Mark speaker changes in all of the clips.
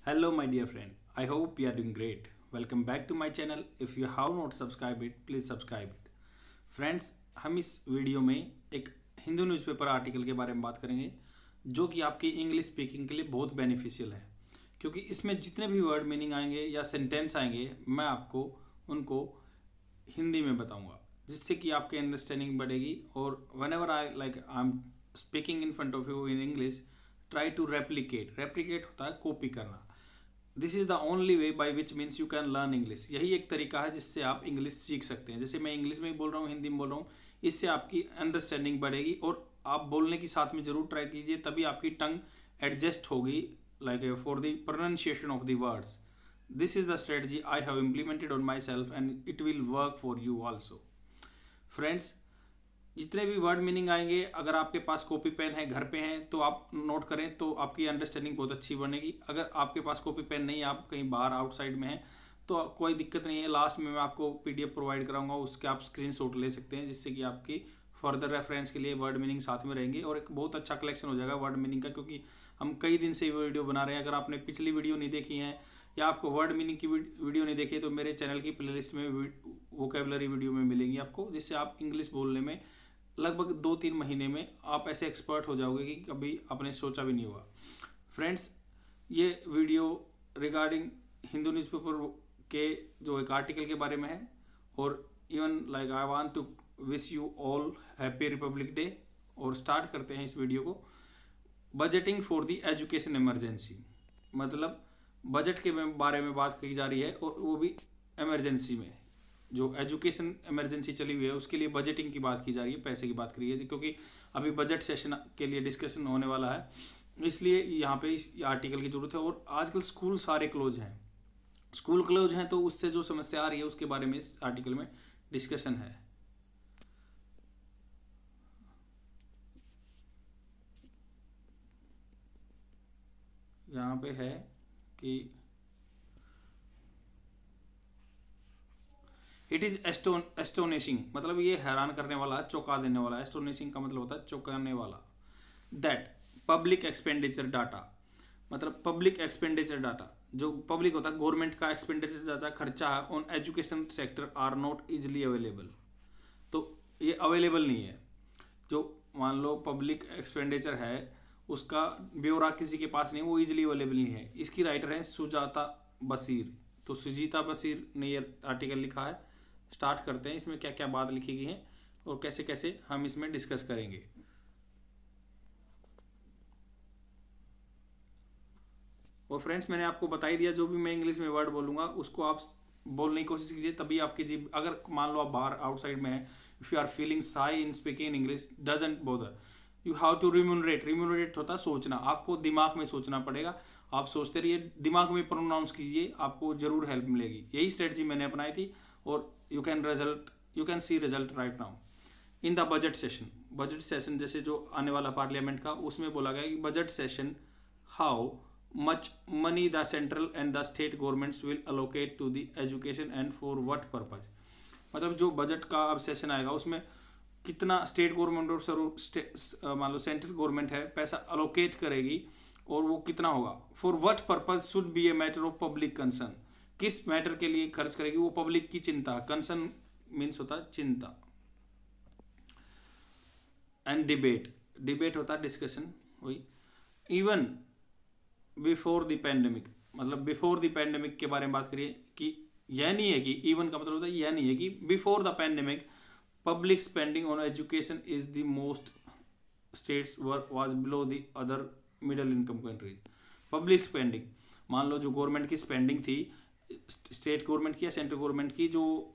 Speaker 1: Hello my dear friend, I hope you are doing great. Welcome back to my channel. If you have not subscribed it, please subscribe it. Friends, हम इस video में एक Hindu newspaper article के बारे में बात करेंगे जो कि आपकी इंग्लिश स्पीकिंग के लिए बहुत बेनिफिशियल है, क्योंकि इसमें जितने भी वर्ड मीनिंग आएंगे या सेंटेंस आएंगे मैं आपको उनको हिंदी में बताऊंगा, जिससे कि आपकी अंडरस्टैंडिंग बढ़ेगी। और whenever I am speaking in front of you in English, try to replicate होता है कॉपी करना। This is the only way by which means you can learn English. यही एक तरीका है जिससे आप इंग्लिश सीख सकते हैं। जैसे मैं इंग्लिश में बोल रहा हूँ, हिंदी में बोल रहा हूँ, इससे आपकी अंडरस्टैंडिंग बढ़ेगी और आप बोलने की साथ में जरूर ट्राई कीजिए, तभी आपकी टंग एडजस्ट होगी like for the pronunciation of the words. This is the strategy I have implemented on my self and it will work for you also. Friends, जितने भी वर्ड मीनिंग आएंगे, अगर आपके पास कॉपी पेन है, घर पे हैं, तो आप नोट करें, तो आपकी अंडरस्टैंडिंग बहुत अच्छी बनेगी। अगर आपके पास कॉपी पेन नहीं है, आप कहीं बाहर आउटसाइड में हैं, तो कोई दिक्कत नहीं है। लास्ट में मैं आपको पीडीएफ प्रोवाइड कराऊंगा, उसके आप स्क्रीनशॉट ले सकते हैं, जिससे कि आपकी फर्दर रेफरेंस के लिए वर्ड मीनिंग साथ में रहेंगे और एक बहुत अच्छा कलेक्शन हो जाएगा वर्ड मीनिंग का। क्योंकि हम कई दिन से वीडियो बना रहे हैं। अगर आपने पिछली वीडियो नहीं देखी है या आपको वर्ड मीनिंग की वीडियो नहीं देखी है, तो मेरे चैनल की प्लेलिस्ट में वोकेबलरी वीडियो में मिलेंगी आपको, जिससे आप इंग्लिश बोलने में लगभग 2-3 महीने में आप ऐसे एक्सपर्ट हो जाओगे कि कभी आपने सोचा भी नहीं होगा। फ्रेंड्स, ये वीडियो रिगार्डिंग हिंदू न्यूज़पेपर के जो एक आर्टिकल के बारे में है, और even like I want to wish you all happy Republic Day. और स्टार्ट करते हैं इस वीडियो को। Budgeting for the education emergency, मतलब बजट के बारे में बात की जा रही है, और वो भी इमरजेंसी में। जो एजुकेशन इमरजेंसी चली हुई है उसके लिए बजटिंग की बात की जा रही है, पैसे की बात करी है, क्योंकि अभी बजट सेशन के लिए डिस्कशन होने वाला है, इसलिए यहाँ पे इस आर्टिकल की जरूरत है। और आजकल स्कूल सारे क्लोज हैं, स्कूल क्लोज हैं, तो उससे जो समस्या आ रही है उसके बारे में इस आर्टिकल में डिस्कशन है। यहाँ पे है कि इट इज़ एस्टोनिशिंग, मतलब ये हैरान करने वाला, चौंका देने वाला। एस्टोनिशिंग का मतलब होता है चौंकाने वाला। दैट पब्लिक एक्सपेंडिचर डाटा, मतलब पब्लिक एक्सपेंडिचर डाटा, जो पब्लिक होता है, गवर्नमेंट का एक्सपेंडिचर डाटा, खर्चा है on education sector are not easily available. तो ये अवेलेबल नहीं है। जो मान लो पब्लिक एक्सपेंडिचर है, उसका ब्यौरा किसी के पास नहीं, वो इजीली अवेलेबल नहीं है। इसकी राइटर है सुजाता बशीर। तो सुजीता बशीर ने ये आर्टिकल लिखा है। स्टार्ट करते हैं, इसमें क्या क्या बात लिखी गई है और कैसे कैसे हम इसमें डिस्कस करेंगे। और फ्रेंड्स, मैंने आपको बता ही दिया, जो भी मैं इंग्लिश में वर्ड बोलूँगा उसको आप बोलने की कोशिश कीजिए, तभी आपकी जीभ, अगर मान लो आप बाहर आउटसाइड में हैं, if you are feeling shy in speaking in English, doesn't bother, you have to remunerate होता है सोचना, आपको दिमाग में सोचना पड़ेगा। आप सोचते रहिए, दिमाग में प्रोनाउंस कीजिए, आपको जरूर हेल्प मिलेगी। यही स्ट्रेटजी मैंने अपनाई थी और you can see result right now in the budget session. Budget session जैसे जो आने वाला पार्लियामेंट का, उसमें बोला गया कि budget session, how much money the central and the state governments will allocate to the education and for what purpose। मतलब जो बजट का अब सेशन आएगा उसमें कितना स्टेट गवर्नमेंट और मान लो सेंट्रल गवर्नमेंट है, पैसा अलोकेट करेगी, और वो कितना होगा, for what purpose should be a matter of public concern, किस मैटर के लिए खर्च करेगी, वो पब्लिक की चिंता, कंसर्न मीन्स होता है चिंता। एंड डिबेट होता है डिस्कशन, वही। इवन बिफोर द पैंडेमिक, मतलब बिफोर द पैंडेमिक के बारे में बात करिए, कि यह नहीं है कि इवन का मतलब होता है, यह नहीं है कि before the pandemic public spending on education is the most states was below the other middle income countries. Public spending, मान लो जो गवर्नमेंट की स्पेंडिंग थी, स्टेट गवर्नमेंट की या सेंट्रल गवर्नमेंट की, जो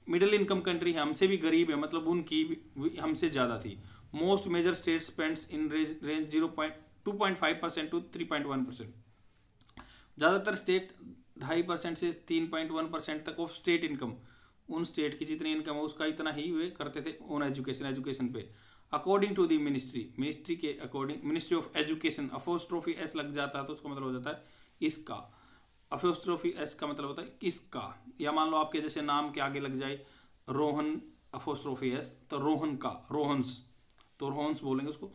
Speaker 1: मिडिल इनकम कंट्री है, हमसे भी गरीब है, मतलब उनकी हमसे ज़्यादा थी। Most major state spends in range 2.5% to 3.1%। ज़्यादातर स्टेट 2.5% से 3.1% तक ऑफ स्टेट इनकम, उन स्टेट की जितनी इनकम है उसका इतना ही वे करते थे ऑन एजुकेशन पे। अकॉर्डिंग टू दी मिनिस्ट्री के according, ministry of education, apostrophe S लग जाता है तो उसका मतलब हो जाता है इसका। अपोस्ट्रोफी एस का मतलब होता है किसका, या मान लो आपके जैसे नाम के आगे लग जाए रोहन अपोस्ट्रोफी एस, तो रोहन का, रोहन्स, तो रोहन्स बोलेंगे उसको।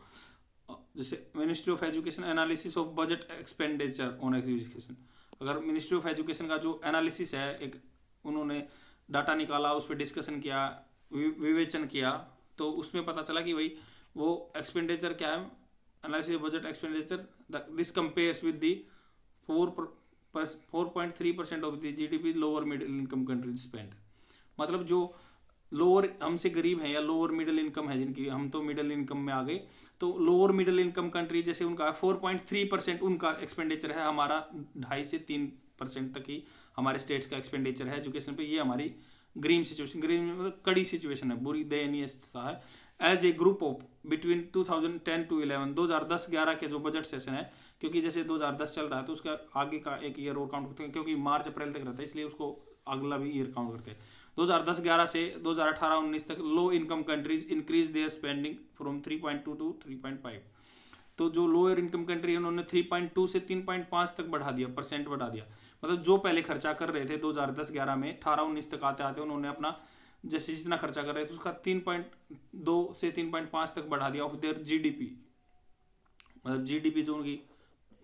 Speaker 1: जैसे ministry of education analysis of budget expenditure on education, अगर मिनिस्ट्री ऑफ एजुकेशन का जो एनालिसिस है, एक उन्होंने डाटा निकाला, उस पर डिस्कशन किया, विवेचन किया, तो उसमें पता चला कि भाई वो एक्सपेंडिचर क्या है, analysis budget expenditure, this compares with the 4.3% of the GDP lower middle income countries spend. मतलब जो लोअर हमसे गरीब है या लोअर मिडिल इनकम है, जिनकी, हम तो मिडिल इनकम में आ गए, तो लोअर मिडिल इनकम कंट्री जैसे उनका 4.3% उनका एक्सपेंडिचर है, हमारा 2.5 से 3% तक ही हमारे स्टेट्स का एक्सपेंडिचर है एजुकेशन पे। ये हमारी ग्रीन सिचुएशन, ग्रीन मतलब कड़ी सिचुएशन है, बुरी दयनीय स्थिति है। As a group of between 2010 to 11, 2010-11 के जो बजट सेशन है, क्योंकि जैसे 2010 चल रहा है तो उसका आगे का एक ईयर और काउंट करते हैं, क्योंकि मार्च अप्रैल तक रहता है, इसलिए उसको अगला भी ईयर काउंट करते हैं। 2010-11 से 2018-19 तक low income countries increase their spending from 3.2 to 3.5। तो जो लोअर इनकम कंट्री है उन्होंने 3.2 से 3.5 तक बढ़ा दिया, परसेंट बढ़ा दिया। मतलब जो पहले खर्चा कर रहे थे 2010-11 में, 18-19 तक आते आते उन्होंने अपना जैसे जितना खर्चा कर रहे थे उसका 3.2 से 3.5 तक बढ़ा दिया ऑफ देयर जीडीपी। मतलब जीडीपी जो उनकी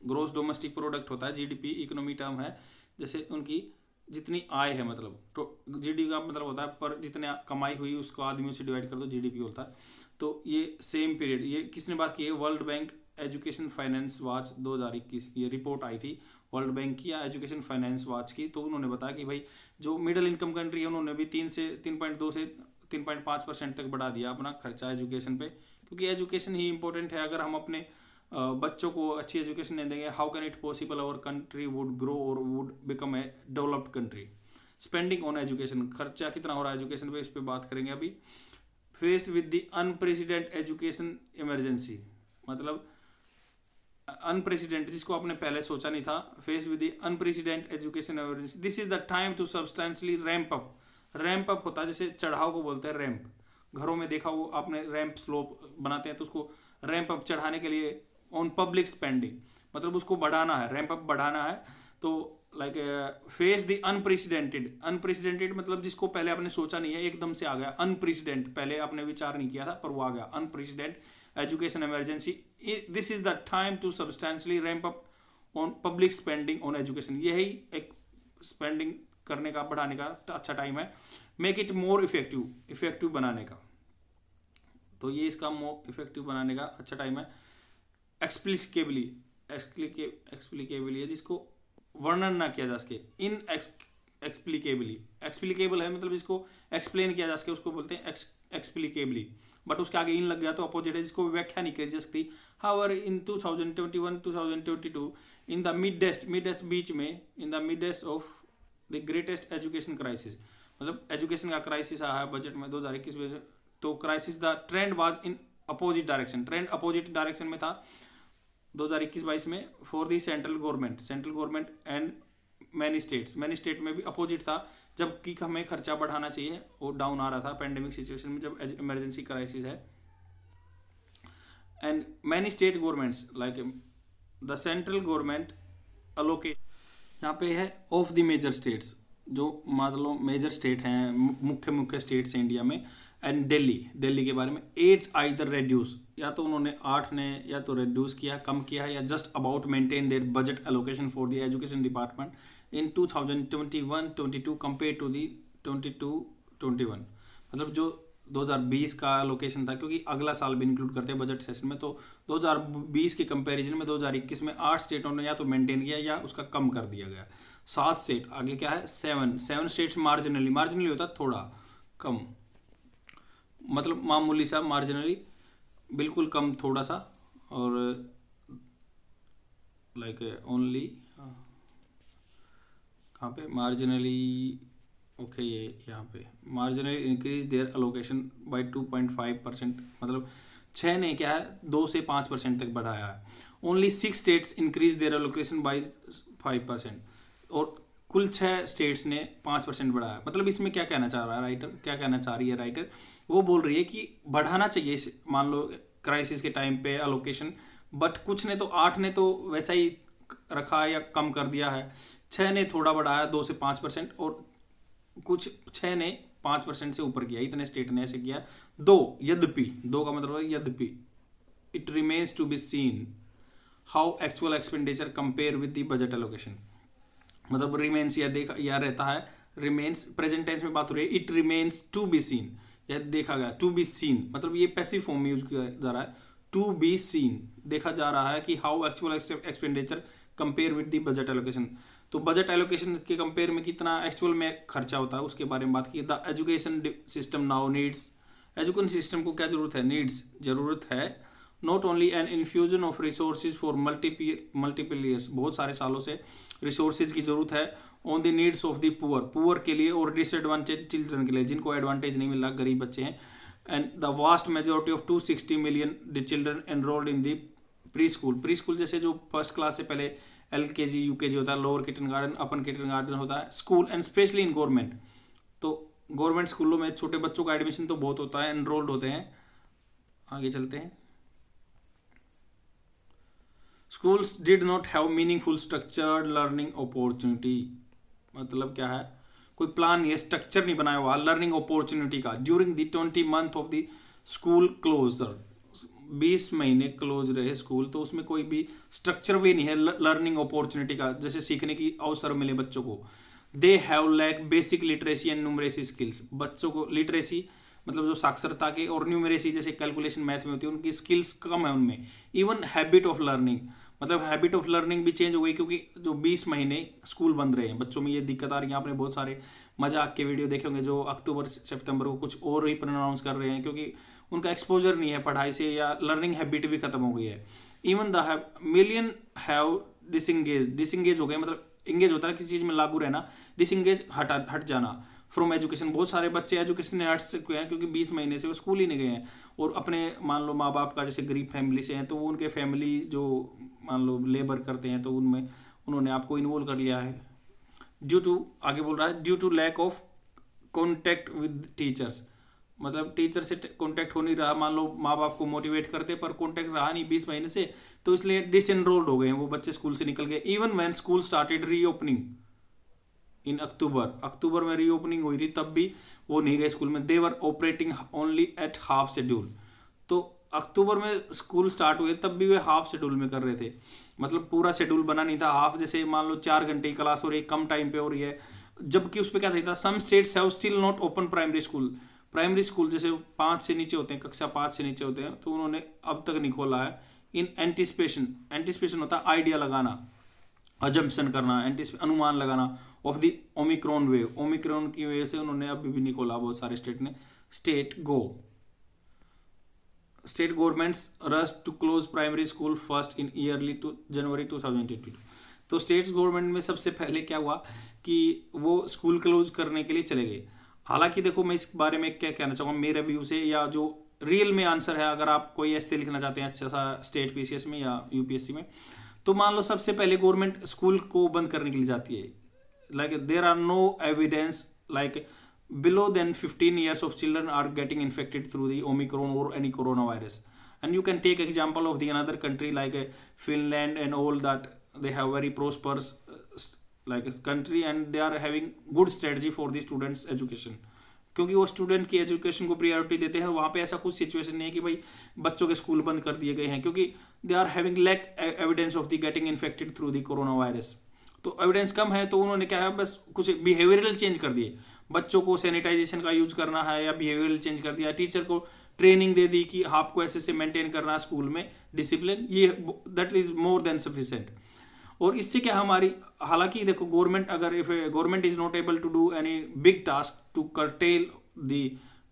Speaker 1: ग्रोस डोमेस्टिक प्रोडक्ट होता है, जीडीपी इकोनॉमी टर्म है, जैसे उनकी जितनी आय है, मतलब तो जीडीपी का मतलब होता है पर जितने कमाई हुई उसको आदमियों से डिवाइड कर दो, जीडीपी होता है। तो ये सेम पीरियड, ये किसने बात की है, world bank education finance watch 2021, ये रिपोर्ट आई थी वर्ल्ड बैंक की या एजुकेशन फाइनेंस वॉच की। तो उन्होंने बताया कि भाई जो मिडिल इनकम कंट्री है उन्होंने भी 3.2 से 3.5% तक बढ़ा दिया अपना खर्चा एजुकेशन पे, क्योंकि एजुकेशन ही इंपॉर्टेंट है। अगर हम अपने बच्चों को अच्छी एजुकेशन नहीं देंगे, how can it possible our country would grow और would become a developed country. Spending on education, खर्चा कितना हो रहा है एजुकेशन पे, इस पे बात करेंगे अभी। Faced with the unprecedented education emergency, मतलब अनप्रेसिडेंट जिसको आपने पहले सोचा नहीं था, face with the unprecedented education emergency, this is the time to substantially ramp up. Ramp up होता है, जैसे चढ़ाव को बोलते हैं रैंप। घरों में देखा वो आपने, रैंप स्लोप बनाते हैं तो उसको रैंप अप चढ़ाने के लिए ऑन पब्लिक स्पेंडिंग, मतलब उसको बढ़ाना है, रैंप अप बढ़ाना है। तो like face the unprecedented, unprecedented मतलब जिसको पहले आपने सोचा नहीं है, एकदम से आ गया। अनप्रेसिडेंट पहले आपने विचार नहीं किया था पर वो आ गया, unprecedented education emergency. This is the time to substantially ramp up on public spending on education, यही एक स्पेंडिंग करने का, बढ़ाने का अच्छा टाइम है। Make it more effective, effective बनाने का, तो ये इसका मोर इफेक्टिव बनाने का अच्छा टाइम है। एक्सप्लिकेबली, एक्सप्लिकेबली है जिसको वर्णन ना किया जा सके, इन एक्सप्लिकेबली, एक्सप्लिकेबल है मतलब जिसको एक्सप्लेन किया जा सके उसको बोलते हैं एक्सप्लिकेबली, बट उसके आगे इन लग गया तो अपोजिट है, जिसको व्याख्या नहीं की जा सकती। However in 2021-2022 in the midst बीच में, in the midst of the greatest education crisis, मतलब एजुकेशन का क्राइसिस आया है बजट में 2021 में, तो crisis the trend was in opposite direction, trend opposite direction में था 2021-22 में for the central government and many state में भी अपोजिट था, जबकि हमें खर्चा बढ़ाना चाहिए, वो डाउन आ रहा था पेंडेमिक सिचुएशन में जब इमरजेंसी क्राइसिस है। And many state governments like the central government allocate, यहाँ पे है ऑफ द मेजर स्टेट्स, जो मतलब मेजर स्टेट हैं, मुख्य स्टेट्स हैं इंडिया में। एंड दिल्ली के बारे में 8 आइदर रेड्यूस, या तो उन्होंने 8 ने या तो रेड्यूस किया, कम किया है, या just about maintain their budget allocation for the education department in 2021-22 compare to the 22-21। मतलब जो 2020 का एलोकेशन था, क्योंकि अगला साल भी इंक्लूड करते हैं बजट सेशन में, तो 2020 के कंपैरिजन में 2021 में 8 स्टेटों ने या तो मेंटेन किया या उसका कम कर दिया गया। 7 स्टेट, आगे क्या है 7 स्टेट्स मार्जिनली होता है थोड़ा कम, मतलब मामूली सा, मार्जिनली बिल्कुल कम थोड़ा सा, और लाइक ओनली कहाँ पे मार्जिनली, ओके ये यहाँ पे marginally increase their allocation by 2.5%, मतलब 6 ने क्या है 2 से 5% तक बढ़ाया है। Only 6 states increase their allocation by 5%, और कुल 6 स्टेट्स ने 5% बढ़ाया। मतलब इसमें क्या कहना चाह रहा है राइटर, क्या कहना चाह रही है राइटर, वो बोल रही है कि बढ़ाना चाहिए मान लो क्राइसिस के टाइम पे अलोकेशन, बट कुछ ने तो 8 ने तो वैसा ही रखा या कम कर दिया है, 6 ने थोड़ा बढ़ाया 2 से 5%, और कुछ 6 ने 5% से ऊपर किया, इतने स्टेट ने ऐसे किया। यद्यपि, दो का मतलब है यद्यपि, it remains to be seen how actual expenditure compare with the budget allocation. मतलब रिमेन्स या देखा या रहता है, रिमेन्स प्रेजेंट टेंस में बात हो रही है, it remains to be seen, यह देखा गया, टू बी सीन मतलब ये पैसिव फॉर्म में यूज किया जा रहा है, टू बी सीन देखा जा रहा है कि how actual expenditure compare with the budget allocation. तो बजट एलोकेशन के कंपेयर में कितना एक्चुअल में खर्चा होता है उसके बारे में बात की। The education system now needs, education system को क्या जरूरत है, नीड्स जरूरत है, not only an infusion of resources for multiple years, बहुत सारे सालों से रिसोर्सेज की जरूरत है, on the needs of the poor के लिए और डिसएडवांटेज चिल्ड्रन के लिए, जिनको एडवांटेज नहीं मिल रहा, गरीब बच्चे हैं। And the vast majority of 260 million the children enrolled in the pre school जैसे जो फर्स्ट क्लास से पहले LKG UKG होता है, लोअर किंडरगार्टन, अपर किंडरगार्टन होता है, school and specially in government. तो गवर्नमेंट स्कूलों में छोटे बच्चों का एडमिशन तो बहुत होता है, एनरोल्ड होते हैं। आगे चलते हैं। Schools did not have meaningful structured learning opportunity, मतलब क्या है, कोई प्लान नहीं है, स्ट्रक्चर नहीं बनाया हुआ लर्निंग अपॉर्चुनिटी का। During the 20 month of the school closure, 20 महीने क्लोज रहे स्कूल, तो उसमें कोई भी स्ट्रक्चर वे नहीं है लर्निंग अपॉर्चुनिटी का, जैसे सीखने की अवसर मिले बच्चों को। They have lack basic literacy and numeracy skills, बच्चों को लिटरेसी मतलब जो साक्षरता के और न्यूमरेसी जैसे कैलकुलेशन मैथ में होती है उनकी स्किल्स कम है उनमें। इवन हैबिट ऑफ लर्निंग, मतलब हैबिट ऑफ लर्निंग भी चेंज हो गई, क्योंकि जो 20 महीने स्कूल बंद रहे हैं बच्चों में ये दिक्कत आ रही है। आपने बहुत सारे मजाक के वीडियो देखे होंगे जो अक्टूबर सितंबर को कुछ और ही प्रोनाउंस कर रहे हैं, क्योंकि उनका एक्सपोजर नहीं है पढ़ाई से, या लर्निंग हैबिट भी खत्म हो गई है। Even the million have disengage हो गए, मतलब इंगेज होता है किसी चीज़ में लागू रहना, डिसंगेज हट जाना फ्रॉम एजुकेशन। बहुत सारे बच्चे एजुकेशन से हट चुके हैं क्योंकि 20 महीने से वो स्कूल ही नहीं गए हैं, और अपने मान लो माँ बाप का जैसे गरीब फैमिली से हैं तो वो उनके फैमिली जो मान लो लेबर करते हैं तो उनमें उन्होंने आपको इन्वॉल्व कर लिया है। ड्यू टू, आगे बोल रहा है, due to lack of contact with teachers, मतलब टीचर से कॉन्टैक्ट हो नहीं रहा, मान लो माँ बाप को मोटिवेट करते पर कॉन्टैक्ट रहा नहीं 20 महीने से, तो इसलिए डिसएनरोल्ड हो गए हैं वो बच्चे, स्कूल से निकल गए। Even when school started reopening in October में रीओपनिंग हुई थी, तब भी वो नहीं गए स्कूल में। They were operating only at half schedule, तो अक्टूबर में स्कूल स्टार्ट हुए तब भी वे हाफ शेड्यूल में कर रहे थे, मतलब पूरा शेड्यूल बना नहीं था। हाफ जैसे मान लो 4 घंटे की क्लास हो रही है, कम टाइम पे हो रही है, जबकि उस पर क्या सही था, some states have still not open primary school जैसे 5 से नीचे होते हैं, कक्षा 5 से नीचे होते हैं, तो उन्होंने अब तक नहीं खोला है। इन एंटिसिपेशन होता है आइडिया लगाना, अजम्पशन करना, अनुमान लगाना of the Omicron wave, Omicron की वजह से उन्होंने अभी भी नहीं खोला बहुत सारे स्टेट ने। State governments rush to close primary school first in early January 2022। तो स्टेट्स गवर्नमेंट में सबसे पहले क्या हुआ कि वो स्कूल क्लोज करने के लिए चले गए। हालांकि देखो मैं इस बारे में क्या कहना चाहूँगा मेरे व्यू से, या जो रियल में आंसर है, अगर आप कोई ऐसे लिखना चाहते हैं अच्छा सा स्टेट PCS में या UPSC में, तो मान लो सबसे पहले गवर्नमेंट स्कूल को बंद करने के लिए जाती है। Like there are no evidence like below than 15 years of children are getting infected through the Omicron or any coronavirus. And you can take example of the another country like Finland and all that, they have very prosperous like country and they are having good strategy for the students education, क्योंकि वो student की education को priority देते हैं। वहाँ पे ऐसा कुछ सिचुएशन नहीं है कि भाई बच्चों के स्कूल बंद कर दिए गए हैं, क्योंकि they are having lack evidence of the getting infected through the corona virus. तो एविडेंस कम है तो उन्होंने क्या है बस कुछ बिहेवियरल चेंज कर दिए, बच्चों को सैनिटाइजेशन का यूज करना है या बिहेवियरल चेंज कर दिया, टीचर को ट्रेनिंग दे दी कि आपको ऐसे से मेंटेन करना है स्कूल में डिसिप्लिन, ये that is more than sufficient. और इससे क्या हमारी, हालांकि देखो गवर्नमेंट अगर if government is not able to do any big task to curtail the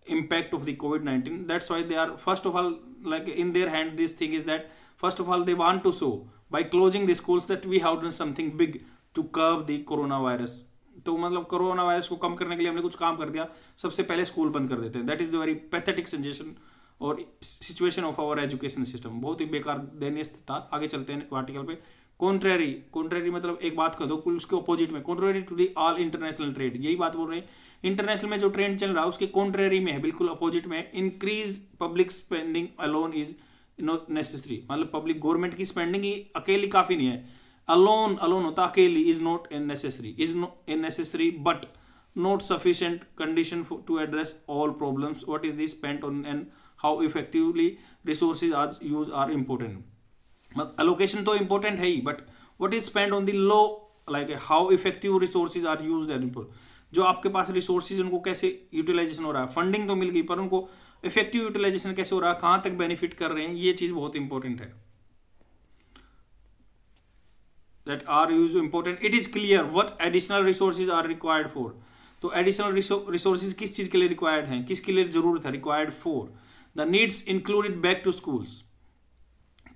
Speaker 1: impact of the COVID-19, that's why they are first of all like in their hand this thing is that first of all they want to show by closing the schools that we have done something big to curb the coronavirus। तो मतलब corona virus को कम करने के लिए हमने कुछ काम कर दिया, सबसे पहले स्कूल बंद कर देते हैं। That is the very pathetic suggestion और situation of our education system, बहुत ही बेकार दयनीय था। आगे चलते हैं आर्टिकल पे। कॉन्ट्रेरी मतलब एक बात कर दो उसके अपोजिट में, contrary to the all international trade, यही बात बोल रहे हैं। इंटरनेशनल में जो ट्रेंड चल रहा है उसके कॉन्ट्रेरी में है, बिल्कुल अपोजिट में। Increase public spending alone is not necessary, मतलब पब्लिक गवर्नमेंट की स्पेंडिंग ही अकेली काफ़ी नहीं है। अलोन होता अकेली, is not necessary but not sufficient condition to address all problems. What is this spent on and how effectively resources are used are important. Allocation तो important है ही, but what is spent on the low like how effective resources are used and जो आपके पास resources उनको कैसे utilisation हो रहा है, फंडिंग तो मिल गई पर उनको इफेक्टिव यूटिलाइजेशन कैसे हो रहा है, कहाँ तक बेनिफिट कर रहे हैं, ये चीज़ बहुत इंपॉर्टेंट है। that are used important, it is clear what additional resources are required for। तो एडिशनल रिसोर्सेज किस चीज़ के लिए रिक्वायर्ड हैं, किसके लिए ज़रूरत है, required for the needs included back to schools.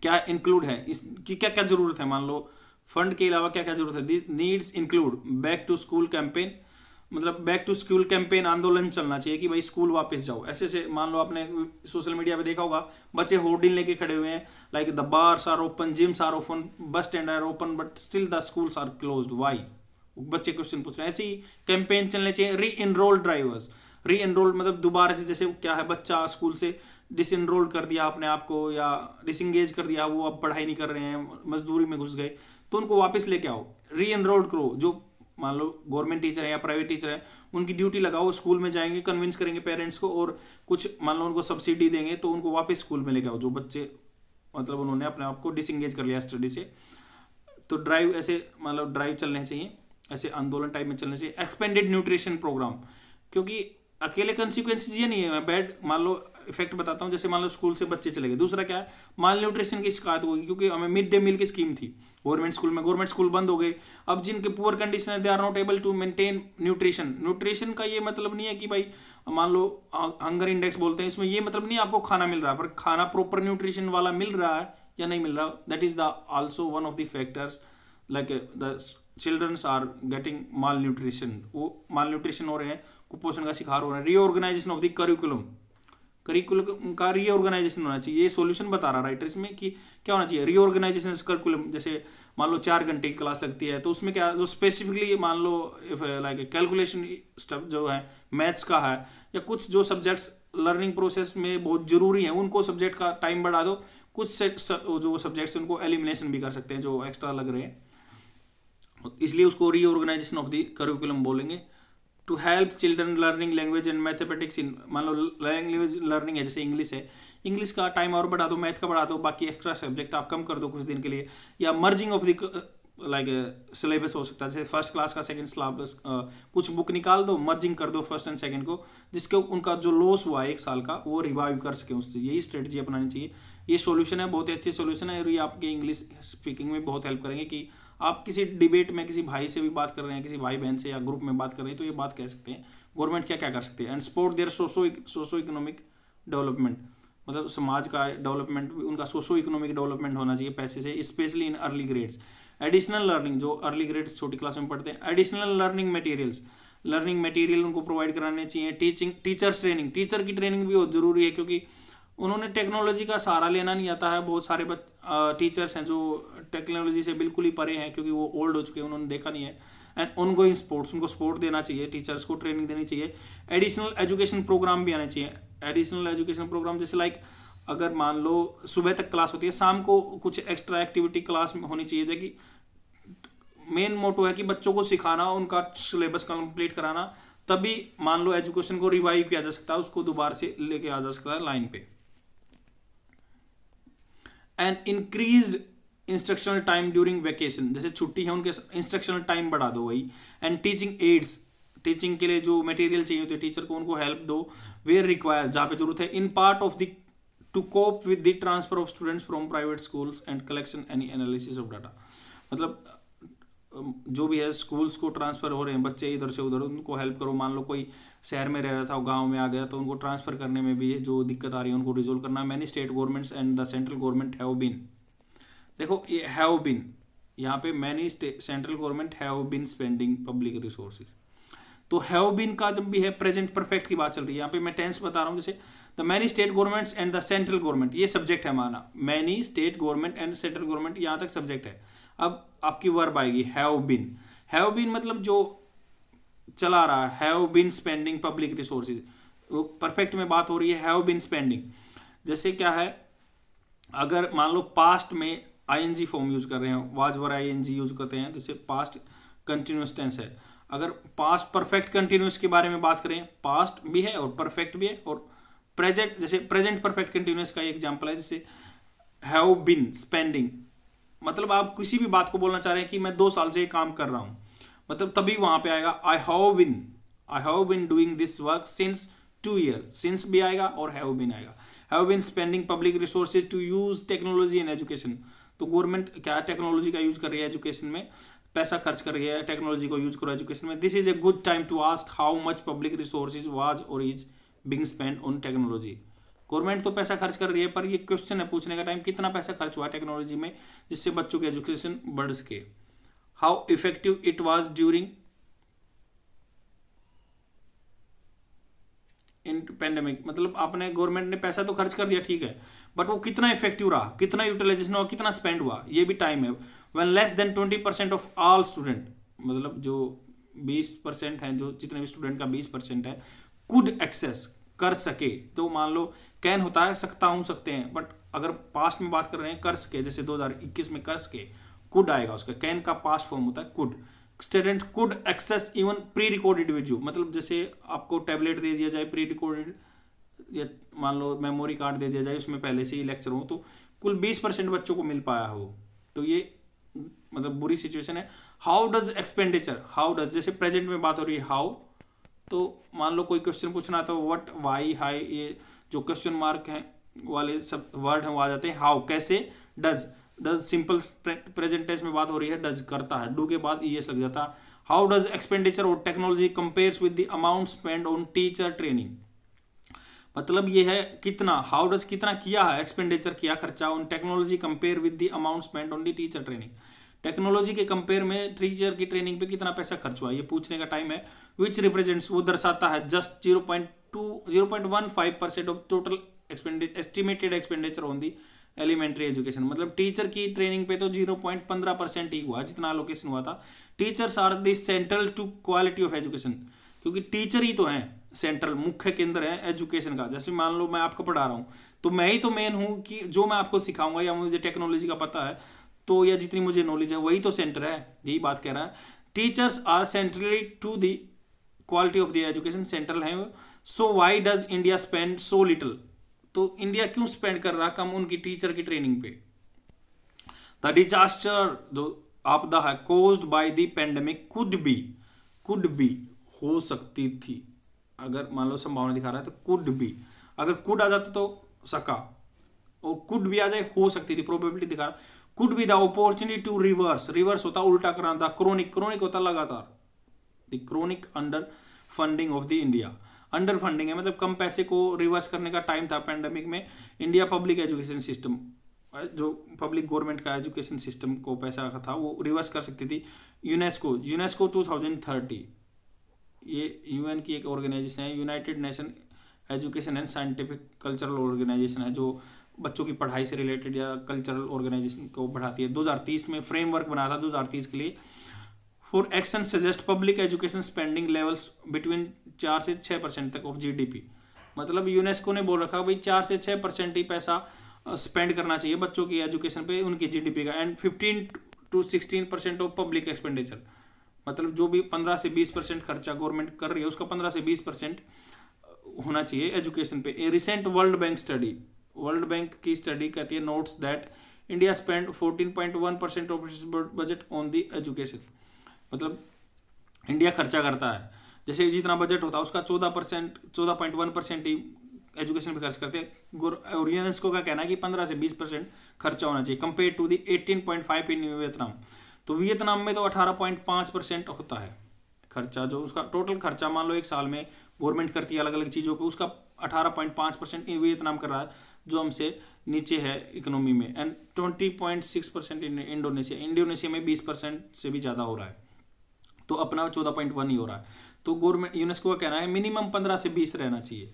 Speaker 1: क्या इंक्लूड है, इसकी क्या क्या ज़रूरत है, मान लो फंड के अलावा क्या क्या ज़रूरत है। Needs include back to school campaign, मतलब बैक टू स्कूल कैंपेन आंदोलन चलना चाहिए कि भाई स्कूल वापस जाओ। ऐसे से मान लो आपने सोशल मीडिया पे देखा होगा बच्चे होर्डिंग लेके खड़े हुए हैं, like the bars are open, gyms are open, bus stand are open but still the schools are closed, why. बच्चे क्वेश्चन पूछ रहे हैं। ऐसे ही कैंपेन चलने चाहिए। री एनरोल ड्राइवर्स, री एनरोल मतलब दोबारा से, जैसे क्या है बच्चा स्कूल से डिसएनरोल कर दिया अपने आप को या डिसंगेज कर दिया, वो अब पढ़ाई नहीं कर रहे हैं, मजदूरी में घुस गए, तो उनको वापस लेके आओ, री एनरोल करो। जो मान लो गवर्नमेंट टीचर है या प्राइवेट टीचर है, उनकी ड्यूटी लगाओ, स्कूल में जाएंगे, कन्विंस करेंगे पेरेंट्स को और कुछ मान लो उनको सब्सिडी देंगे तो उनको वापस स्कूल में लेके आओ जो बच्चे मतलब उन्होंने अपने आप को डिसंगेज कर लिया स्टडी से। तो ड्राइव ऐसे मतलब ड्राइव चलने चाहिए, ऐसे आंदोलन टाइप में चलने चाहिए। एक्सपेंडेड न्यूट्रिशन प्रोग्राम, क्योंकि अकेले कंसिक्वेंसेज ये नहीं है, मैं बैड मान लो इफेक्ट बताता हूँ। जैसे मान लो स्कूल से बच्चे चले गए, दूसरा क्या है, माल न्यूट्रिशन की शिकायत होगी, क्योंकि हमें मिड डे मील की स्कीम थी गवर्नमेंट स्कूल में, गवर्नमेंट स्कूल बंद हो गए। अब जिनके पुअर कंडीशन है they are not able to maintain nutrition. Nutrition का ये मतलब नहीं है कि भाई मान लो हंगर इंडेक्स बोलते हैं, इसमें ये मतलब नहीं आपको खाना मिल रहा है, पर खाना प्रॉपर न्यूट्रिशन वाला मिल रहा है या नहीं मिल रहा, that is the also one of the factors. Like the childrens are getting malnutrition, वो माल न्यूट्रिशन हो रहे हैं, कुपोषण का शिकार हो रहे हैं। Reorganization of the curriculum, curriculum का रीऑर्गेनाइजेशन होना चाहिए। ये सॉल्यूशन बता रहा राइटर इसमें कि क्या होना चाहिए, रीऑर्गेनाइजेशन करिकुलम। जैसे मान लो 4 घंटे की क्लास लगती है, तो उसमें क्या जो स्पेसिफिकली मान लो लाइक कैलकुलेशन स्टफ जो है मैथ्स का है, या कुछ जो सब्जेक्ट्स लर्निंग प्रोसेस में बहुत जरूरी है, उनको सब्जेक्ट का टाइम बढ़ा दो। कुछ जो सब्जेक्ट्स उनको एलिमिनेशन भी कर सकते हैं जो एक्स्ट्रा लग रहे हैं, इसलिए उसको रीऑर्गेनाइजेशन ऑफ द करिकुलम बोलेंगे। To help children learning language and mathematics in, मान लो लैंग्वेज लर्निंग है जैसे इंग्लिश है, इंग्लिश का टाइम और बढ़ा दो, मैथ का बढ़ा दो, बाकी एक्स्ट्रा सब्जेक्ट आप कम कर दो कुछ दिन के लिए। या merging of the like syllabus हो सकता है, जैसे फर्स्ट क्लास का सेकंड सिलेबस, कुछ बुक निकाल दो, मर्जिंग कर दो फर्स्ट एंड सेकंड को, जिसके उनका जो लॉस हुआ है 1 साल का वो रिवाइव कर सके उससे। यही स्ट्रेटजी अपनानी चाहिए। ये सॉल्यूशन है, बहुत ही अच्छी सॉल्यूशन है और ये आपके इंग्लिश स्पीकिंग में बहुत हेल्प करेंगे कि आप किसी डिबेट में किसी भाई से भी बात कर रहे हैं, किसी भाई बहन से या ग्रुप में बात कर रहे हैं, तो ये बात कह सकते हैं गवर्नमेंट क्या क्या कर सकती है। And support there socio economic development, मतलब समाज का डेवलपमेंट, उनका सोशो इकोनॉमिक डेवलपमेंट होना चाहिए पैसे से, specially in early grades. Additional learning, जो अर्ली ग्रेड्स छोटी क्लास में पढ़ते हैं, additional learning materials, learning material उनको प्रोवाइड कराने चाहिए। टीचर्स ट्रेनिंग, टीचर की ट्रेनिंग भी बहुत जरूरी है, क्योंकि उन्होंने टेक्नोलॉजी का सहारा लेना नहीं आता है। बहुत सारे टीचर्स हैं जो टेक्नोलॉजी से बिल्कुल ही परे हैं, क्योंकि वो ओल्ड हो चुके हैं, उन्होंने देखा नहीं है। एंड ऑनगोइंग स्पोर्ट्स, उनको स्पोर्ट देना चाहिए, टीचर्स को ट्रेनिंग देनी चाहिए। एडिशनल एजुकेशन प्रोग्राम भी आने चाहिए। एडिशनल एजुकेशन प्रोग्राम जैसे लाइक अगर मान लो सुबह तक क्लास होती है, शाम को कुछ एक्स्ट्रा एक्टिविटी क्लास में होनी चाहिए, जो कि मेन मोटो है कि बच्चों को सिखाना, उनका सिलेबस कंप्लीट कराना, तभी मान लो एजुकेशन को रिवाइव किया जा सकता है, उसको दोबारा से लेके आ जा सकता है लाइन पे। And increased instructional time during vacation, जैसे छुट्टी है उनके इंस्ट्रक्शनल टाइम बढ़ा दो वही। एंड टीचिंग एड्स, टीचिंग के लिए जो मटेरियल चाहिए होते हैं टीचर को, उनको हेल्प दो वेयर रिक्वायर, जहाँ पे जरूरत है। In part of the to cope with the transfer of students from private schools and collection any analysis of data, मतलब जो भी है स्कूल्स को ट्रांसफर हो रहे हैं बच्चे इधर से उधर, उनको हेल्प करो। मान लो कोई शहर में रह रहा था, गांव में आ गया, तो उनको ट्रांसफर करने में भी जो दिक्कत आ रही है उनको रिजोल्व करना। Many state governments and the central government have been, देखो ये हैव बीन, यहाँ पे many central government have been spending public resources. तो हैव बीन का जब भी है प्रेजेंट परफेक्ट की बात चल रही है, यहाँ पे मैं टेंस बता रहा हूँ। जैसे the many state governments and the central government, ये सब्जेक्ट है हमारा, many state government and central government, यहाँ तक सब्जेक्ट है। अब आपकी वर्ब आएगी हैव बीन। हैव बीन मतलब जो चला रहा है, have been spending public resources, वो परफेक्ट में बात हो रही है, हैव बीन स्पेंडिंग। जैसे क्या है, अगर मान लो पास्ट में आईएनजी फॉर्म यूज कर रहे हैं, वाज वर आईएनजी यूज करते हैं, जैसे पास्ट कंटिन्यूस टेंस है। अगर पास्ट परफेक्ट कंटिन्यूस के बारे में बात करें, पास्ट भी है और परफेक्ट भी है, और प्रेजेंट, जैसे प्रेजेंट परफेक्ट कंटिन्यूस का एग्जांपल है, जैसे हैव बीन स्पेंडिंग, मतलब आप किसी भी बात को बोलना चाह रहे हैं कि मैं 2 साल से ये काम कर रहा हूँ, मतलब तभी वहां पे आएगा I have been doing this work since 2 year. Since भी आएगा और हैव बिन आएगा। Have been spending public resources to use technology in education. तो गवर्नमेंट क्या टेक्नोलॉजी का यूज कर रही है एजुकेशन में, पैसा खर्च कर रही है, टेक्नोलॉजी को यूज करो एजुकेशन में। This is a good time to ask how much public resources was और is being spend on technology. Government तो पैसा खर्च कर रही है, पर ये क्वेश्चन है पूछने का टाइम, कितना पैसा खर्च हुआ टेक्नोलॉजी में जिससे बच्चों की एजुकेशन बढ़ सके। How effective it was during in pandemic. मतलब आपने गवर्नमेंट ने पैसा तो खर्च कर दिया, ठीक है, बट वो कितना इफेक्टिव रहा, कितना यूटिलाइजेशन हुआ, कितना स्पेंड हुआ, ये भी टाइम है। When less than 20% of all student, मतलब जो 20% है, जो जितने भी स्टूडेंट का 20% है, कुड एक्सेस कर सके। तो मान लो कैन होता है सकता हूँ, सकते हैं, बट अगर पास्ट में बात कर रहे हैं कर सके, जैसे 2021 में कर सके, कुड आएगा उसका। कैन का पास्ट फॉर्म होता है could. Student could access even pre recorded video, मतलब जैसे आपको टैबलेट दे दिया जाए प्री रिकॉर्डेड, या मान लो मेमोरी कार्ड दे दिया जाए उसमें पहले से ही लेक्चर हो, तो कुल 20% बच्चों को मिल पाया हो, तो ये मतलब बुरी सिचुएशन है। How does expenditure, how does, जैसे प्रेजेंट में बात हो रही है हाउ, तो मान लो कोई क्वेश्चन पूछना तो व्हाट, वाई, हाई, ये जो क्वेश्चन मार्क है वाले सब वर्ड हैं वो आ जाते हैं। हाउ कैसे, does, does simple present tense में बात हो रही है, डज करता है, डू के बाद ईएस लग जाता है। How does expenditure on technology compares with the amount spend on teacher training. मतलब ये है कितना, हाउ डज कितना किया है, एक्सपेंडिचर किया खर्चा on technology compare with the amount spend on the teacher training. Technology के कंपेयर में टीचर की ट्रेनिंग पे कितना पैसा खर्च हुआ, ये पूछने का टाइम है। विच रिप्रेजेंट्स, वो दर्शाता है just 0.15% of total estimated expenditure on the elementary education. मतलब टीचर की ट्रेनिंग पे तो 0.15% ही हुआ जितना एलोकेशन हुआ था। Teachers are the central to quality of education, क्योंकि टीचर ही तो हैं सेंट्रल, मुख्य केंद्र है एजुकेशन का। जैसे मान लो मैं आपको पढ़ा रहा हूँ, तो मैं ही तो मेन हूँ कि जो मैं आपको सिखाऊंगा, या मुझे टेक्नोलॉजी का पता है तो, या जितनी मुझे नॉलेज है वही तो सेंटर है, यही बात कह रहा है। Teachers are centrally to the quality of the education, central है। So why does India spend so little, तो इंडिया क्यों स्पेंड कर रहा कम उनकी टीचर की ट्रेनिंग पे। द डिजास्टर, जो आपदा है, caused by the pandemic could be, हो सकती थी, अगर मान लो संभावना दिखा रहा है तो कुड बी, अगर कुड आ जाता तो सका, और कुड भी आ जाए हो सकती थी, प्रोबेबिलिटी दिखा रहा। Could be the opportunity to reverse होता उल्टा कराना था, क्रोनिक होता लगातार, the chronic under funding of the India. Under funding है मतलब कम पैसे को रिवर्स करने का टाइम था पेंडेमिक में। इंडिया पब्लिक एजुकेशन सिस्टम, जो पब्लिक गवर्नमेंट का एजुकेशन सिस्टम को पैसा था वो रिवर्स कर सकती थी। यूनेस्को 2030, ये यूएन की एक ऑर्गेनाइजेशन है, United Nation Education and Scientific Cultural Organisation है, जो बच्चों की पढ़ाई से रिलेटेड या कल्चरल ऑर्गेनाइजेशन को बढ़ाती है। 2030 में फ्रेमवर्क बनाया था 2030 के लिए। For action suggest public education spending levels between 4 से 6% तक ऑफ जीडीपी। मतलब यूनेस्को ने बोल रखा भाई 4 से 6% ही पैसा स्पेंड करना चाहिए बच्चों की एजुकेशन पे उनकी जीडीपी का, and 15 to 16% of public expenditure. मतलब जो भी 15 से 20% खर्चा गवर्नमेंट कर रही है उसका 15 से 20% होना चाहिए एजुकेशन पे। ए रिसेंट वर्ल्ड बैंक की स्टडी कहती है notes that India spend 14.1% of its budget on the education. मतलब इंडिया खर्चा करता है, जैसे जितना बजट होता है उसका 14.1% ही एजुकेशन पे खर्च करते हैं। और यूनेस्को का कहना है कि 15 से 20% खर्चा होना चाहिए, compare to the 18.5 in Vietnam. तो वियतनाम में तो 18.5% होता है खर्चा, जो उसका टोटल खर्चा मान लो एक साल में गवर्नमेंट करती है अलग अलग चीज़ों पे, उसका 18.5% वियतनाम कर रहा है, जो हमसे नीचे है इकोनॉमी में। एंड 20.6% इन इंडोनेशिया में 20% से भी ज़्यादा हो रहा है, तो अपना 14.1 ही हो रहा है। तो गवर्नमेंट यूनेस्को का कहना है मिनिमम 15 से 20 रहना चाहिए,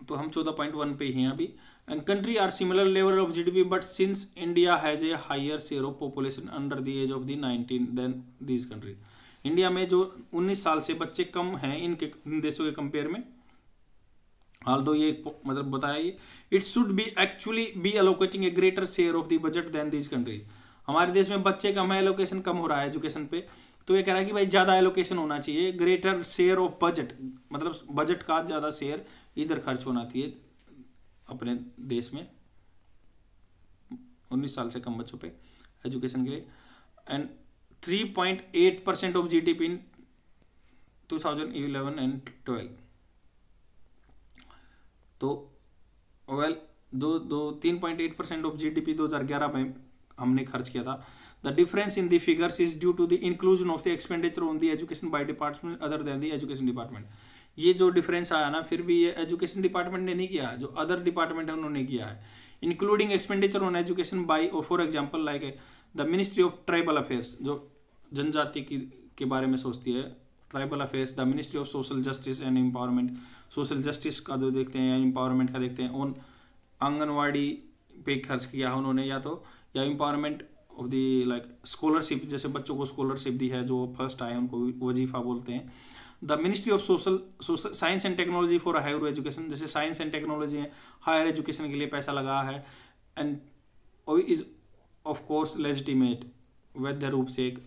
Speaker 1: तो हम 14.1 पे ही हैं अभी। And country are similar level of GDP but since India has a higher share of population under the age of the 19 then these country. India में जो 19 साल से बच्चे कम हैं इन देशों के कंपेयर में, हाल दो ये मतलब बताया, it should be actually be allocating a greater share of the budget then these country. हमारे देश में बच्चे कम है, एलोकेशन कम हो रहा है एजुकेशन पे, तो ये कह रहा है कि भाई ज़्यादा एलोकेशन होना चाहिए, ग्रेटर शेयर ऑफ बजट, मतलब बजट का ज़्यादा शेयर इधर खर्च होना चाहिए अपने देश में। 19 साल से कम बच्चों पे एजुकेशन के लिए। And 3.8% of GDP in 2011 and 12। तो वेल 3.8% ऑफ GDP 2011 में हमने खर्च किया था। The difference in the figures is due to the inclusion of the expenditure on the education by department other than the education department. ये जो difference आया ना, फिर भी ये एजुकेशन डिपार्टमेंट ने नहीं किया, जो अदर डिपार्टमेंट है उन्होंने किया है। Including expenditure on education by, for example like the ministry of tribal affairs, जो जनजाति के बारे में सोचती है, tribal affairs, the ministry of social justice and empowerment, social justice का जो देखते हैं या एम्पावरमेंट का देखते हैं, उन आंगनवाड़ी पे खर्च किया उन्होंने, या empowerment of the like scholarship, जैसे बच्चों को स्कॉलरशिप दी है, जो फर्स्ट आए उनको वजीफा बोलते हैं। The ministry of social science and technology for higher education, जैसे साइंस एंड टेक्नोलॉजी है, हायर एजुकेशन के लिए पैसा लगा है, and is of course legitimate, वैध रूप से एक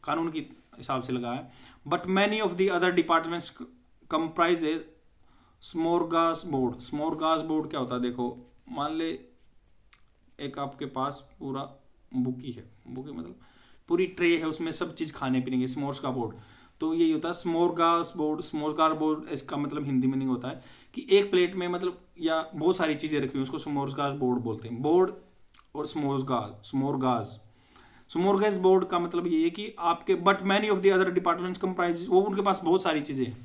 Speaker 1: कानून के हिसाब से लगा है। But many of the other departments comprise a smorgasbord. Smorgasbord क्या होता है? देखो, मान ले एक आपके पास पूरा बुकी है, बुकी मतलब पूरी ट्रे है, उसमें सब चीज़ खाने पीने की, स्मोर्स का बोर्ड। तो यही होता है स्मोरगास बोर्ड। स्मोरगास बोर्ड इसका मतलब हिंदी मीनिंग होता है कि एक प्लेट में मतलब या बहुत सारी चीज़ें रखी हुई, उसको स्मोरगास बोर्ड बोलते हैं। बोर्ड और स्मोरगास बोर्ड का मतलब ये है कि आपके but many of the other departments comprise, वो उनके पास बहुत सारी चीज़ें हैं,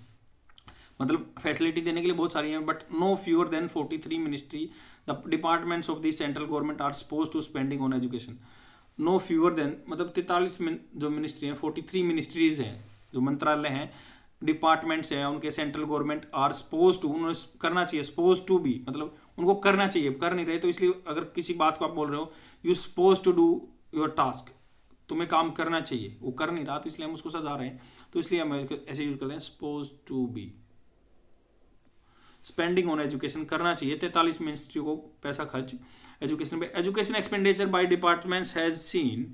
Speaker 1: मतलब फैसिलिटी देने के लिए बहुत सारी हैं, but no fewer than 43 ministry the departments of the central government are suppose to spending on education. No fewer than मतलब 43 जो मिनिस्ट्री हैं, 43 मिनिस्ट्रीज हैं, जो मंत्रालय हैं, डिपार्टमेंट्स हैं उनके, central government are suppose to, उन्होंने करना चाहिए, सपोज टू भी मतलब उनको करना चाहिए, कर नहीं रहे, तो इसलिए अगर किसी बात को आप बोल रहे हो you suppose to do your task, तुम्हें काम करना चाहिए, वो कर नहीं रहा, तो इसलिए हम उसको सजा रहे हैं, तो इसलिए हम ऐसे यूज करते हैं suppose to be. Spending on education, करना चाहिए, 43 मिनिस्ट्री को पैसा खर्च एजुकेशन पे। Education expenditure by departments has seen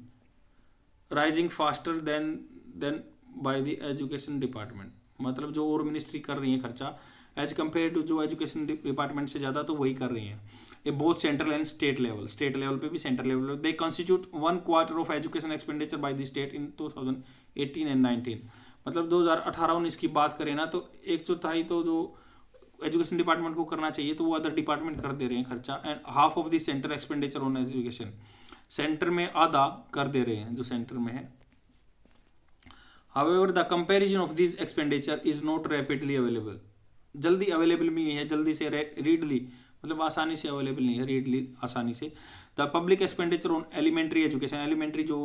Speaker 1: rising faster than by the education department, मतलब जो और मिनिस्ट्री कर रही है खर्चा एज कम्पेयर टू जो एजुकेशन डिपार्टमेंट से ज़्यादा तो वही कर रही हैं। ये both central and state level पे भी, सेंट्रल लेवल पे they constitute 1/4 of education expenditure by the state in 2018 and 19। मतलब 2018-19 की बात करें ना, तो 1/4 तो जो एजुकेशन डिपार्टमेंट को करना चाहिए तो वो अदर डिपार्टमेंट कर दे रहे हैं खर्चा, and half of the centre expenditure on education, centre में आधा कर दे रहे हैं जो सेंटर में है। However the comparison of this expenditure is not rapidly available, जल्दी अवेलेबल भी नहीं है, जल्दी से रीडली मतलब आसानी से अवेलेबल नहीं है, रीडली आसानी से। The public expenditure on elementary education, elementary जो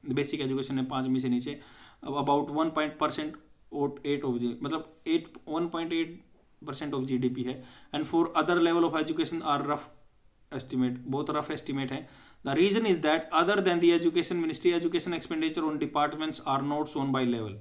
Speaker 1: बेसिक एजुकेशन है 5वीं से नीचे, अबाउट 1.8 ऑफ जी, मतलब 1.8% ऑफ GDP है। And for other level of education are rough estimate, बहुत रफ एस्टिमेट है। The reason is that other than the education ministry education expenditure on departments are not shown by level.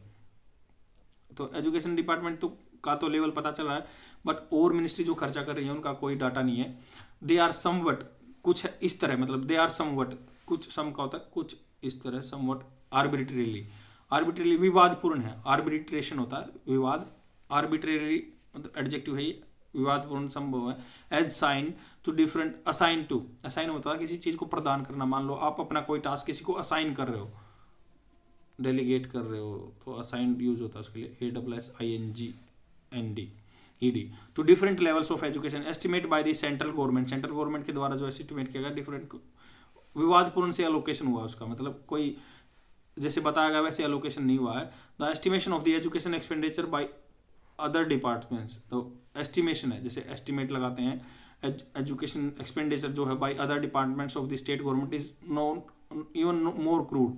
Speaker 1: तो education department का तो level पता चल रहा है, but और मिनिस्ट्री जो खर्चा कर रही है उनका कोई डाटा नहीं है। दे आर समवट, कुछ इस तरह, मतलब दे आर समवट, कुछ सम का होता है कुछ इस तरह, समवट आर्बिट्रेरली विवादपूर्ण है, आर्बिट्रेशन होता है विवाद, आर्बिट्रेरली मतलब एडजेक्टिव है ये, विवादपूर्ण संभव है। As sign to different, assign to, assign होता है किसी चीज़ को प्रदान करना, मान लो आप अपना कोई टास्क किसी को असाइन कर रहे हो, डेलीगेट कर रहे हो, तो असाइन यूज होता है उसके लिए, ASSINGND to different levels of education estimate by the central government, central government के द्वारा जो एस्टिमेट किया गया डिफरेंट, विवादपूर्ण से एलोकेशन हुआ उसका मतलब कोई जैसे बताया गया वैसे एलोकेशन नहीं हुआ है। The estimation of the education expenditure by other departments, तो एस्टिमेशन है, जैसे एस्टिमेट लगाते हैं एजुकेशन एक्सपेंडिचर जो है by other departments of the state government is non even more crude,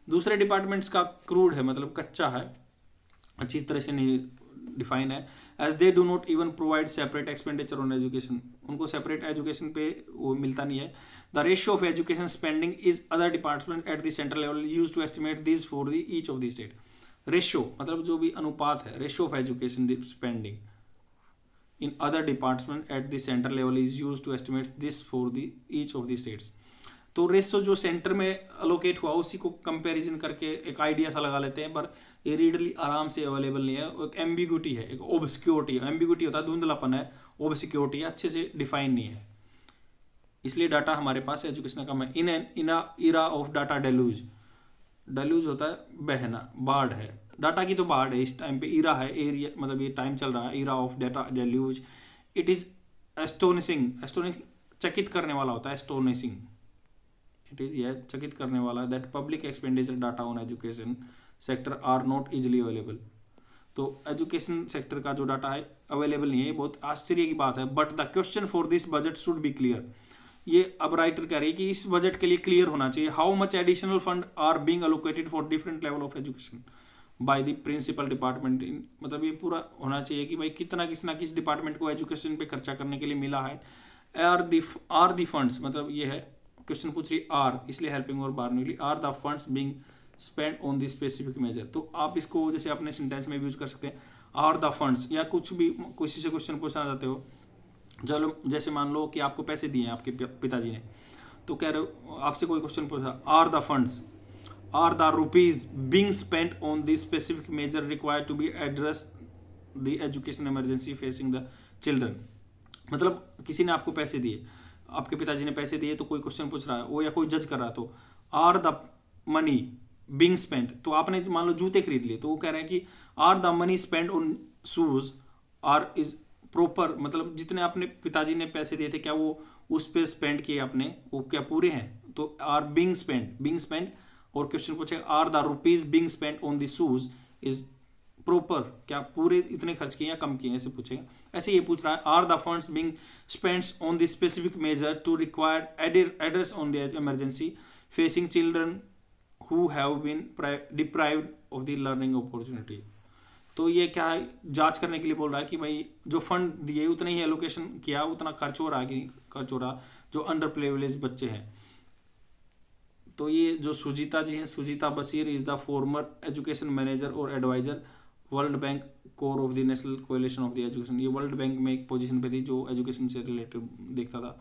Speaker 1: दूसरे डिपार्टमेंट्स का क्रूड है मतलब कच्चा है, अच्छी तरह से नहीं डिफाइन है। As they do not even provide separate expenditure on education, उनको सेपरेट एजुकेशन पे वो मिलता नहीं है। The ratio of education spending is other department at the central level use to estimate this for the each of the state. Ratio मतलब जो भी अनुपात है, ratio of education spending in other department at the central level is use to estimate this for the each of the states. तो ratio जो centre में allocate हुआ उसी को कंपैरिजन करके एक आइडिया सा लगा लेते हैं, पर ये रीडली आराम से अवेलेबल नहीं है। एक एम्बिग्यूटी है, एक ऑब्सक्योरिटी है, एम्बिग्यूटी होता है धुंधलापन है, ऑब्सक्योरिटी है, अच्छे से डिफाइन नहीं है। इसलिए डाटा हमारे पास एजुकेशन का कम है। इन इरा ऑफ डाटा डेलूज, डेलूज होता है बहना, बाढ़ है, डाटा की तो बाढ़ है इस टाइम पे, इरा है एरिया, मतलब ये टाइम चल रहा है, era of data deluge. It is astonishing, astonishing चकित करने वाला होता है, एस्टोनिशिंग, इट इज यह चकित करने वाला, that public expenditure data on education sector are not easily available. तो एजुकेशन सेक्टर का जो डाटा है अवेलेबल नहीं है, ये बहुत आश्चर्य की बात है। But the question for this budget should be clear, ये अब राइटर कह रही है कि इस बजट के लिए क्लियर होना चाहिए। How much additional fund are being allocated for different level of education by the principal department, मतलब ये पूरा होना चाहिए कि भाई कितना किस डिपार्टमेंट को एजुकेशन पे खर्चा करने के लिए मिला है। आर दी फंड्स, मतलब ये है क्वेश्चन पूछ रही आर, इसलिए हेल्पिंग और बार निकली, are the funds being spend on the specific measure. तो आप इसको जैसे अपने सेंटेंस में भी यूज कर सकते हैं, आर द फंड्स, या कुछ भी किसी से क्वेश्चन पूछना चाहते हो, चलो जैसे मान लो कि आपको पैसे दिए हैं आपके पिताजी ने, तो कह रहे हो आपसे कोई क्वेश्चन पूछा, are the funds, are the rupees being spent on the specific measure required to be address the education emergency facing the children. मतलब किसी ने आपको पैसे दिए, आपके पिताजी ने पैसे दिए, तो कोई क्वेश्चन पूछ रहा है वो, या कोई जज कर रहा है, तो are the money being spent, तो आपने मान लो जूते खरीद लिए, तो वो कह रहे हैं कि are the money spend on shoes are is proper, मतलब जितने आपने पिताजी ने पैसे दिए थे क्या वो उस पर स्पेंड किए आपने, वो क्या पूरे हैं, तो आर बीइंग स्पेंड। और क्वेश्चन पूछे are the rupees being spend on the shoes is proper, क्या पूरे इतने खर्च किए या कम किए, ऐसे पूछेगा। ऐसे ये पूछ रहा है are the funds being spends on the specific measure to required address on the emergency facing children who have been deprived of the learning opportunity। तो ये क्या है, जांच करने के लिए बोल रहा है कि भाई जो फंड दिए उतने ही एलोकेशन किया, उतना खर्च हो रहा है कि खर्च हो रहा जो अंडर प्रिविलेज बच्चे हैं। तो ये जो सुजीता जी हैं, Sujita Bashir is the former education manager और advisor world bank core of the national coalition of the education. ये वर्ल्ड बैंक में एक पोजीशन पे थी जो एजुकेशन से रिलेटेड देखता था।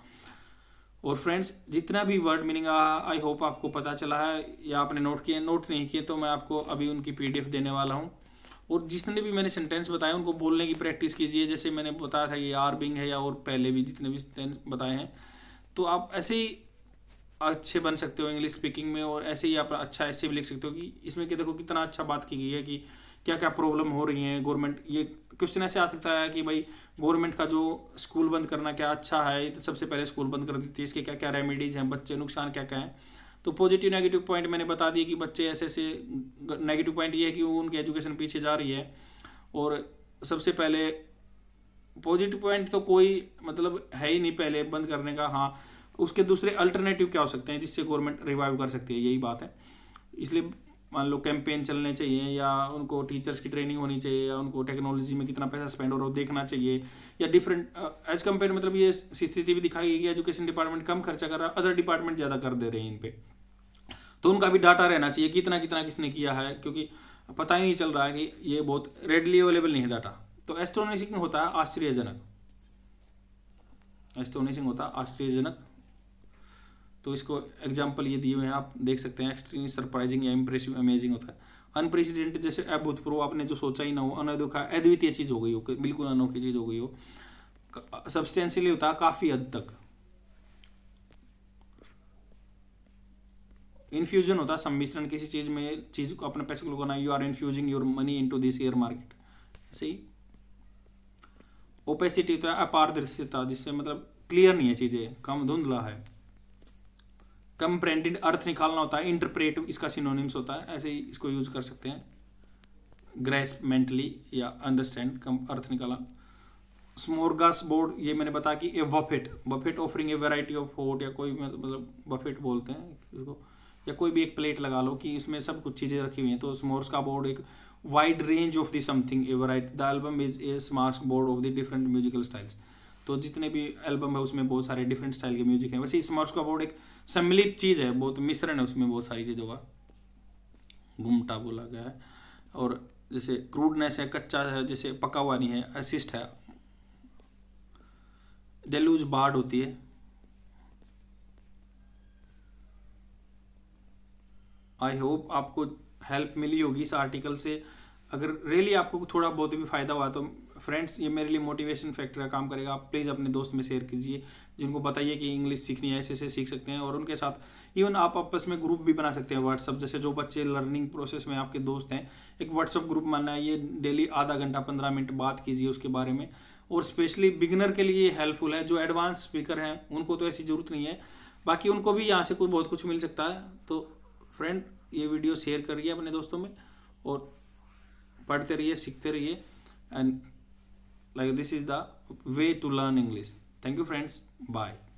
Speaker 1: और फ्रेंड्स जितना भी वर्ड मीनिंग आई होप आपको पता चला है, या आपने नोट किए, नोट नहीं किए तो मैं आपको अभी उनकी पीडीएफ देने वाला हूँ। और जितने भी मैंने सेंटेंस बताए उनको बोलने की प्रैक्टिस कीजिए, जैसे मैंने बताया था ये आर बिंग है, या और पहले भी जितने भी सेंटेंस बताए हैं, तो आप ऐसे ही अच्छे बन सकते हो इंग्लिश स्पीकिंग में। और ऐसे ही आप अच्छा ऐसे भी लिख सकते हो कि इसमें कि देखो कितना अच्छा बात की गई है कि क्या क्या प्रॉब्लम हो रही है गवर्नमेंट। ये क्वेश्चन ऐसे आ सकता है कि भाई गवर्नमेंट का जो स्कूल बंद करना क्या अच्छा है, तो सबसे पहले स्कूल बंद कर देती है, इसके क्या क्या रेमेडीज हैं, बच्चे नुकसान क्या क्या हैं। तो पॉजिटिव नेगेटिव पॉइंट मैंने बता दिए कि बच्चे ऐसे ऐसे, नेगेटिव पॉइंट ये है कि उनकी एजुकेशन पीछे जा रही है। और सबसे पहले पॉजिटिव पॉइंट तो कोई मतलब है ही नहीं पहले बंद करने का। हाँ, उसके दूसरे अल्टरनेटिव क्या हो सकते हैं जिससे गवर्नमेंट रिवाइव कर सकती है, यही बात है। इसलिए मान लो कैंपेन चलने चाहिए, या उनको टीचर्स की ट्रेनिंग होनी चाहिए, या उनको टेक्नोलॉजी में कितना पैसा स्पेंड हो रहा है देखना चाहिए, या डिफरेंट एज कम्पेयर, मतलब ये स्थिति भी दिखाई गई कि एजुकेशन डिपार्टमेंट कम खर्चा कर रहा है, अदर डिपार्टमेंट ज़्यादा कर दे रहे हैं इन पे। तो उनका भी डाटा रहना चाहिए कितना कितना किसने किया है, क्योंकि पता ही नहीं चल रहा है कि ये बहुत रेडली अवेलेबल नहीं है डाटा। तो एस्टोनिशिंग होता है आश्चर्यजनक, एस्टोनिशिंग होता है आश्चर्यजनक। तो इसको एग्जाम्पल ये दिए हुए हैं, आप देख सकते हैं। एक्सट्रीमली सरप्राइजिंग या इंप्रेसिव अमेजिंग होता है। अनप्रेसिडेंटेड जैसे अभूतपूर्व, आपने जो सोचा ही ना हो, अनदेखा अद्वितीय चीज़ हो गई हो, बिल्कुल अनोखी चीज़ हो गई हो। सब्सटेंशियली होता है काफ़ी हद तक। इन्फ्यूजन होता है सम्मिश्रण किसी चीज़ में, चीज़ को अपने पैसे को लगाना, you are infusing your money into this share market, ऐसे ही। ओपेसिटी होता है अपारदर्शिता, जिससे मतलब क्लियर नहीं है चीज़ें, कम धुंधला है। कंप्रेंडेड अर्थ निकालना होता है। इंटरप्रेट इसका सिनोनिम्स होता है, ऐसे ही इसको यूज कर सकते हैं। ग्रेस्प मेंटली या अंडरस्टैंड, कम अर्थ निकाला। स्मोरगास बोर्ड, ये मैंने बताया कि a buffet offering a variety of food, या कोई मतलब बफेट बोलते हैं इसको, या कोई भी एक प्लेट लगा लो कि इसमें सब कुछ चीज़ें रखी हुई हैं। तो स्मोर्स का बोर्ड एक wide range of the something A variety. The album is a smart board of the different musical styles. तो जितने भी एल्बम है उसमें बहुत सारे डिफरेंट स्टाइल के म्यूजिक हैं। वैसे स्मॉर्स का बोर्ड एक सम्मिलित चीज़ है, बहुत मिश्रण है उसमें बहुत सारी चीज़ों का, घुमटा बोला गया है। और जैसे क्रूडनेस है, कच्चा है, जैसे पका हुआ नहीं है। असिस्ट है, डेलूज बाढ़ होती है। आई होप आपको हेल्प मिली होगी इस आर्टिकल से। अगर रियली आपको थोड़ा बहुत भी फ़ायदा हुआ तो फ्रेंड्स ये मेरे लिए मोटिवेशन फैक्टर का काम करेगा। आप प्लीज़ अपने दोस्त में शेयर कीजिए, जिनको बताइए कि इंग्लिश सीखनी है, ऐसे ऐसे सीख सकते हैं। और उनके साथ इवन आप आपस में ग्रुप भी बना सकते हैं व्हाट्सअप, जैसे जो बच्चे लर्निंग प्रोसेस में आपके दोस्त हैं, एक व्हाट्सअप ग्रुप बनाइए, डेली आधा घंटा 15 मिनट बात कीजिए उसके बारे में। और स्पेशली बिगिनर के लिए हेल्पफुल है, जो एडवांस स्पीकर हैं उनको तो ऐसी ज़रूरत नहीं है, बाकी उनको भी यहाँ से कुछ बहुत कुछ मिल सकता है। तो फ्रेंड ये वीडियो शेयर करिए अपने दोस्तों में और पढ़ते रहिए, सीखते रहिए। And like this is the way to learn English. Thank you friends, bye.